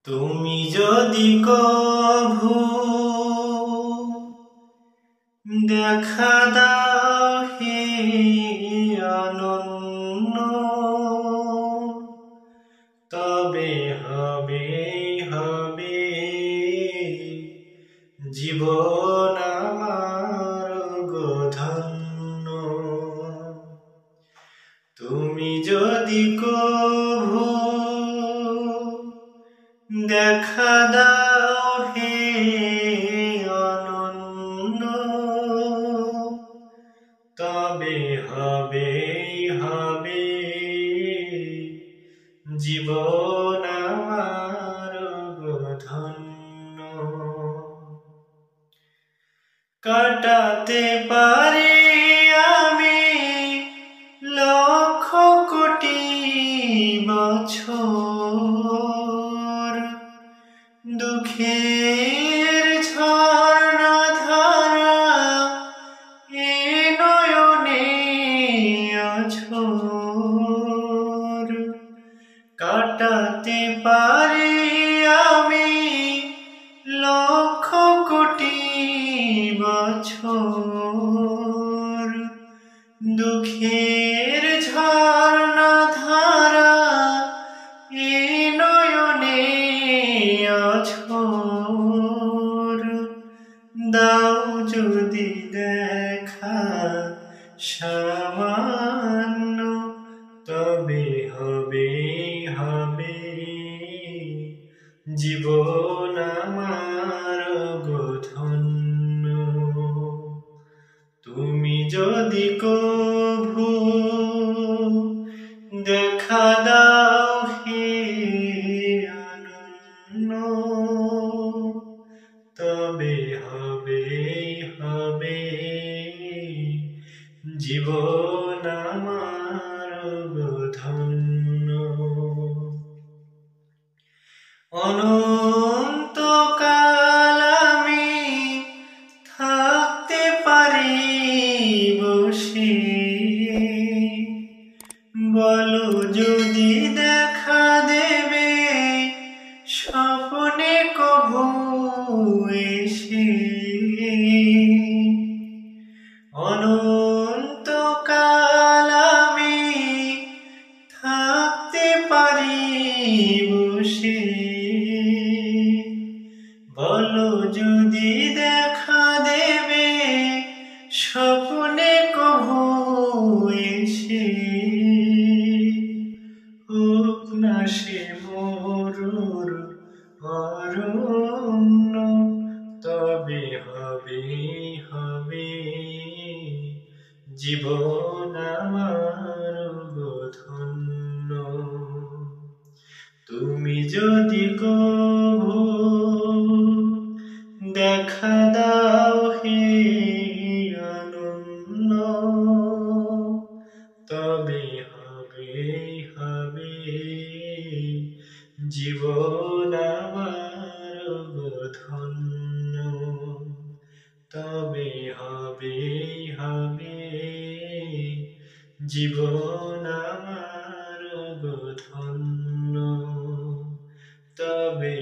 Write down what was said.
তুমি যদি কভু দেখা দাও হে অনন্য, তবে হবে হবে জীবন আমার ধন্য। তুমি যদি কভু দেখা দাও হে অনন্য, তবে হবে হবে জীবন আমার ধন্য। কাটাতে পারি আমি লক্ষ কোটি বছর, দুঃখের ঝর্ণা ধারা এ নয়নে আছর। কাটাতে পারি আমি লক্ষ কোটি বছর, দুঃখের ঝর্ণা ধারা এ নয়নে আছর। দাও যদি দেখা সামান্য, তবে হবে হবে জীবন আমার ধন্য। তুমি যদি কভু দেখা দাও হে অনন্য, তবে হবে হবে জীবন আমার ধন্য। অনন্তকাল আমি থাকতে পারি বসে, বলো যদি দেখা দেবে স্বপ্নে কভু এসে। অনন্তকাল আমি থাকতে পারি বসে, বলো যদি দেখা দেবে স্বপ্নে কভু এসে। হোক না সে মরুর অরণ্য, তবে হবে হবে জীবন আমার ধন্য। তুমি যদি কভু দেখা দাও হে অনন্য, তবে হবে হবে জীবন আমার ধন্য। তবে হবে হবে জীবন আমার ধন্য। তবে